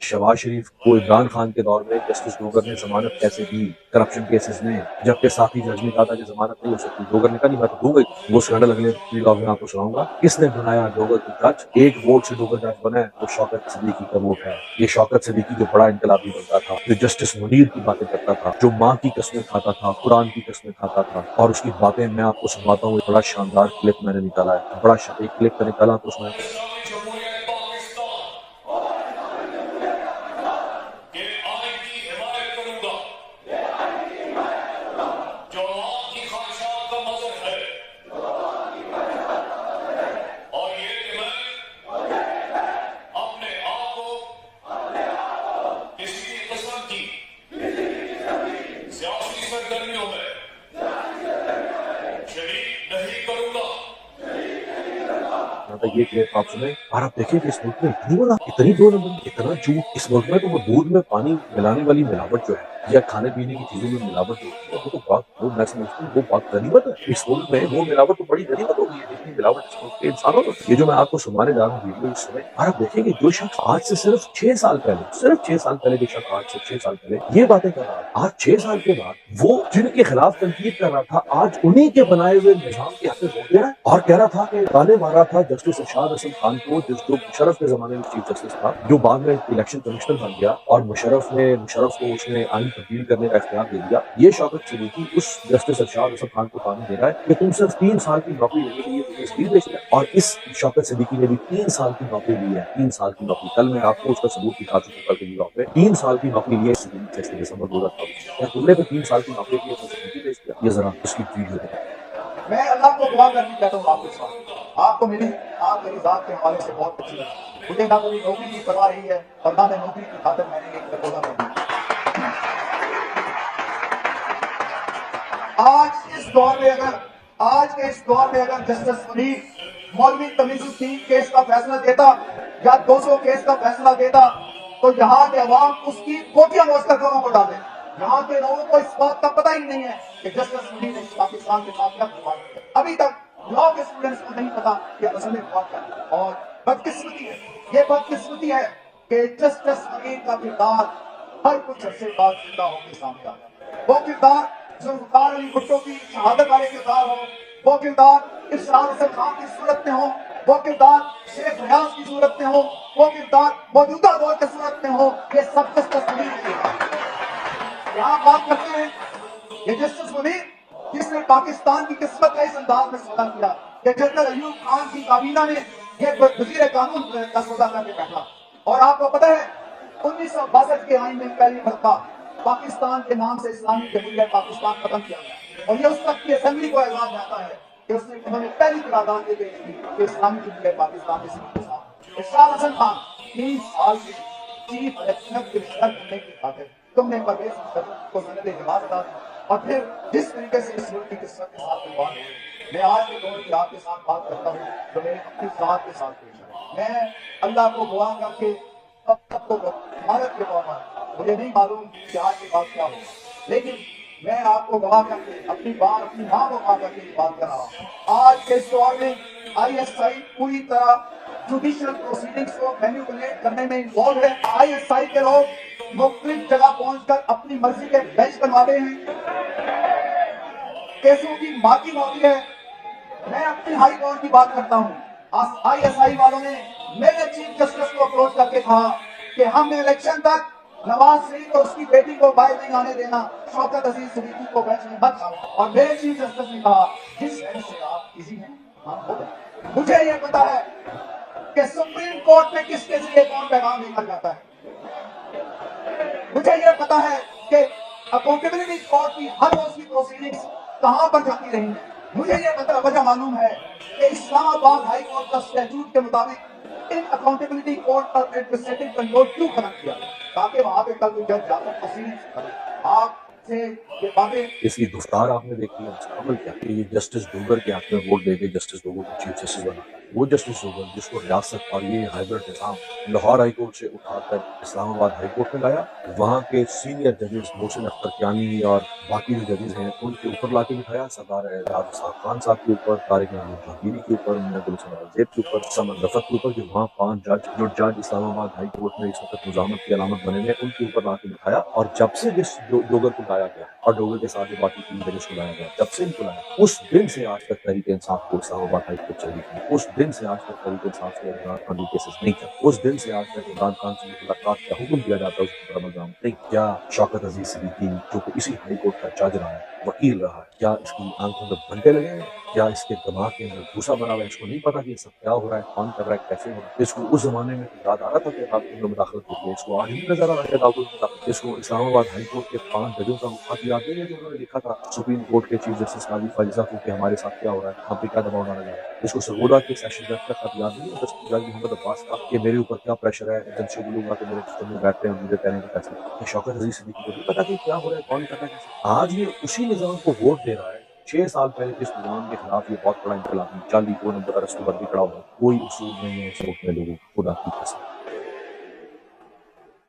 شہباز شریف کو عمران خان کے دور میں جسٹس ڈوگر نے ضمانت کیسے دی کرپشن کیسز میں، جبکہ ساتھی جج نے کہا تھا کہ ضمانت نہیں ہو سکتی، ڈوگر نے کہا نہیں میں تو دوں گا ہی۔ وہ سکینڈل اگلے لاگ میں آپ کو سناؤں گا کس نے بنایا ڈوگر کو جج۔ ایک ووٹ سے ڈوگر جج بنا ہے، وہ شوکت صدیقی کا ووٹ ہے۔ یہ شوکت صدیقی جو بڑا انقلابی بنتا تھا، جو جسٹس منیر کی باتیں کرتا تھا، جو ماں کی قسمیں کھاتا تھا، قرآن کی قسمیں کھاتا تھا، اور اس کی باتیں میں آپ کو سنواتا ہوں۔ ایک بڑا شاندار کلپ میں نے نکالا ہے، ایک کلپ میں نکالا تو اس میں یہ کلپ آپ سنیں اور آپ دیکھیں کہ اس ملک میں اتنی بڑا اتنی دو نمبر اتنا جھوٹ اس ملک میں، تو وہ دودھ میں پانی ملانے والی ملاوٹ جو ہے یا کھانے پینے کی چیزوں میں ملاوٹ جو ہوتی ہے وہ تو بہت وہ میں سمجھتا ہوں وہ بہت غنیمت ہے اس ملک میں۔ وہ ملاوٹ تو بڑی غنیمت ہو گئی ہے جتنی ملاوٹ اس ملک کے انسانوں میں۔ یہ جو میں آپ کو سنوانے جا رہا ہوں ویڈیو اس سمے، اور آپ دیکھیں کہ جو شخص آج سے صرف 6 سال پہلے جو شخص آج سے 6 سال پہلے یہ باتیں کر رہا تھا، آج 6 سال کے بعد وہ جن کے خلاف تنقید کر رہا تھا آج انہی کے بنائے ہوئے نظام کے حق میں ووٹ دے رہا ہے، اور کہہ رہا تھا کہ تانے مارا تھا جسٹس ارشاد حسن خان کو جو مشرف کے زمانے میں چیف جسٹس تھا، جو بعد میں الیکشن کمشنر بن گیا، اور مشرف کو اس نے آئین تبدیل کرنے کا اختیار دے دیا۔ یہ شوکت صدیقی اس جسٹس ارشاد حسن خان کو تانے دے رہا ہے کہ تم صرف 3 سال کی نوکری لینے کے لیے تمہیں اسپیڈ بھیج دیا، اور اس شوکت صدیقی نے بھی 3 سال کی نوکری لی ہے۔ 3 سال کی نوکری، کل میں آپ کو اس کا ثبوت دکھا چکا ہوں کل کے بلاگ میں۔ 3 سال کی نوکری لی ہے 6 دسمبر 2024۔ کیا تم نے بھی 3 سال کی نوکری کی اپنے زندگی بھیج دیا؟ یہ ذرا اس کی ویڈیو دیکھیں۔ میں اللہ کو دعا کرنی چاہتا ہوں آپ کے ساتھ، آپ کو میری ذات کے حوالے سے بہت اچھی ہے۔ مجھے نہ کوئی نوکری کی پرواہ رہی ہے اور نہ میں نوکری کی خاطر میں نے ایک تقاضا کر دیا۔ آج کے اس دور میں اگر جسٹس منیر مولوی تمیز الدین کیس کا فیصلہ دیتا یا 200 کیس کا فیصلہ دیتا تو یہاں کے عوام اس کی کوٹیاں نوچ کر گھروں کو ڈالیں۔ یہاں کے لوگوں کو اس بات کا پتہ ہی نہیں ہے کہ جسٹس منیر نے پاکستان کے ساتھ کیا کیا۔ ابھی تک لاء کے اسٹوڈنٹس کو نہیں پتا کہ اصل میں ہوا کیا ہے۔ اور بدقسمتی ہے، یہ بدقسمتی ہے کہ جسٹس منیر کا کردار ہر کچھ عرصے بعد زندہ ہو کے سامنے آیا۔ وہ کردار ذوالفقار علی بھٹو کی شہادت والے کردار ہو، وہ کردار ارشاد حسن خان کی صورت میں ہو، وہ کردار شیخ ریاض کی صورت میں ہو، وہ کردار موجودہ دور کی صورت میں ہو، یہ سب جسٹس منیر کی ہے۔ یہاں بات کرتے ہیں یہ جسٹس منیر جس نے پاکستان کی قسمت کا اس انداز میں سودا کیا کہ جنرل ایوب خان کی کابینہ نے یہ وزیر قانون کا سودا کر کے بیٹھا۔ اور آپ کو پتہ ہے 1962 کے آئین میں پہلی مرتبہ پاکستان کے نام سے اسلامی جمہوریہ پاکستان ختم کیا گیا، اور یہ اس وقت کی اسمبلی کو اعزاز جاتا ہے کہ انہوں نے پہلی قرارداد یہ پیش کی کہ اسلامی جمہوریہ پاکستان میں صرف ارشاد حسن خان 3 سال سے چیف الیکشنر کمشنر بننے کی خاطر تم نے پرویز مشرف کو سند جواز ڈال، اور پھر جس طریقے سے اس ملک کی قسمت کے ساتھ کھلواڑ ہے۔ میں آج کے دور کی آپ کے ساتھ بات کرتا ہوں تو میری اپنی ذات کے ساتھ پیش ہے۔ میں اللہ کو دعا کر کے اب کو بھارت کے طور پر مجھے نہیں معلوم کہ آج کے بعد کیا ہوگا، لیکن میں آپ کو گواہ کر کے اپنی ماں کو گواہ کر کے بات کر رہا ہوں۔ آج کے اس دور میں آئی ایس آئی پوری طرح جوڈیشل پروسیڈنگز کو مینیپولیٹ کرنے میں انوالو ہے۔ آئی ایس آئی کے لوگ مختلف جگہ پہنچ کر اپنی مرضی کے بینچ بنواتے ہیں، کیسوں کی ماتی ہوتی ہے۔ میں اپنی ہائی کورٹ کی بات کرتا ہوں، آئی ایس آئی والوں نے میرے چیف جسٹس کو اپروچ کر کے کہا کہ ہم الیکشن تک نواز شریف اور اس کی بیٹی کو باہر نہیں آنے دینا، شوکت عزیز صدیقی کو بینچ میں مت لاؤ۔ اور میرے چیف جسٹس نے کہا جس بینچ سے آپ ایزی ہیں ہاں ہو جائے۔ مجھے یہ پتا ہے کہ سپریم کورٹ میں کس کے ذریعے کون پیغام لے کر جاتا ہے، مجھے یہ پتا ہے کہ اکاؤنٹیبلٹی کورٹ کی ہر روز کی پروسیڈنگز کہاں پر جاتی رہی ہیں۔ مجھے یہ وجہ معلوم ہے کہ اسلام آباد ہائی کورٹ کا اسٹیچوٹ کے مطابق ان اکاؤنٹیبلٹی کورٹ پر ایڈمنسٹریٹو کنٹرول کیوں ختم کیا، تاکہ وہاں پہ کل کوئی جج جا کر تفصیل کرے۔ آپ سے یہ باتیں اس کی گفتار آپ نے دیکھی ہے، اس کا عمل کیا کہ یہ جسٹس ڈوگر کے حق میں ووٹ دے کے جسٹس ڈوگر کو چیف جسٹس بنا۔ وہ جسٹس ہوگا جس کو ریاست اور یہ ہائیبرڈ نظام لاہور ہائی کورٹ سے اٹھا کر اسلام آباد ہائی کورٹ میں لایا، وہاں کے سینئر ججز محسن اختر کیانی اور باقی جو ججز ہیں ان کے اوپر لا کے بٹھایا، سردار اعجاز اسحاق خان صاحب کے اوپر، طارق محمود جہانگیری کے اوپر، میاں گل حسین اورنگزیب کے اوپر، سمن رفت کے اوپر، جو وہاں 5 جج جو جج اسلام آباد ہائی کورٹ میں اس وقت مزاحمت کی علامت بنے ہوئے ان کے اوپر لا کے بٹھایا، اور جب سے جس ڈوگر کو لایا گیا اور ڈوگر کے ساتھ جو باقی 3 ججز کو لایا گیا، جب سے ان کو لایا اس دن سے آج تک تحریک انصاف کو اسلام آباد ہائی کورٹ چلی تھی، اس دن سے آج تک تحریک انصاف سے عمران خان کی کیسز نہیں چل، اس دن سے آج تک عمران خان سے ملاقات کا حکم دیا جاتا ہے اس کو عمل درآمد نہیں کیا۔ شوکت عزیز صدیقی جو کہ اسی ہائی کورٹ کا جج رہا ہے، وکیل رہا ہے، کیا اس کی آنکھوں میں بھنٹے لگے ہیں؟ کیا اس کے دماغ کے اندر بھوسا بنا ہوا ہے؟ اس کو نہیں پتا کہ یہ سب کیا ہو رہا ہے، کون کر رہا ہے، کیسے ہو رہا ہے؟ اس کو اس زمانے میں یاد آ رہا تھا کہ عدالتوں میں مداخلت ہوتی ہے، اس کو آج بھی نظر آ رہا ہے عدالتوں میں مداخلت، اس کو اسلام آباد ہائی کورٹ کے 5 ججوں کا خط یاد نہیں ہے جو انہوں نے لکھا تھا سپریم کورٹ کے چیف جسٹس قاضی فاضل صاحب کو کہ ہمارے ساتھ کیا ہو رہا ہے، ہم پہ کیا دباؤ ڈالا جا رہا ہے؟ اس کو سرگودا کے سیشن جج کا خط یاد نہیں ہے جج محمد عباس کا کہ میرے اوپر کیا پریشر ہے، جمشید لوگ آ کے میرے سسٹم میں بیٹھتے ہیں اور مجھے کہہ رہے ہیں کہ فیصلہ کرو۔ شوکت عزیز صدیقی کو نہیں پتا کہ کیا ہو رہا ہے، کون کر رہا ہے، کیسے؟ آج یہ اسی نظام کو ووٹ دے رہا ہے 6 سال پہلے جس نظام کے خلاف یہ بہت بڑا انقلابی جعلی 2 نمبر ارسطو بردی کھڑا ہوا، کوئی اصول نہیں ہے اس ملک میں لوگوں کو، خدا کی قسم۔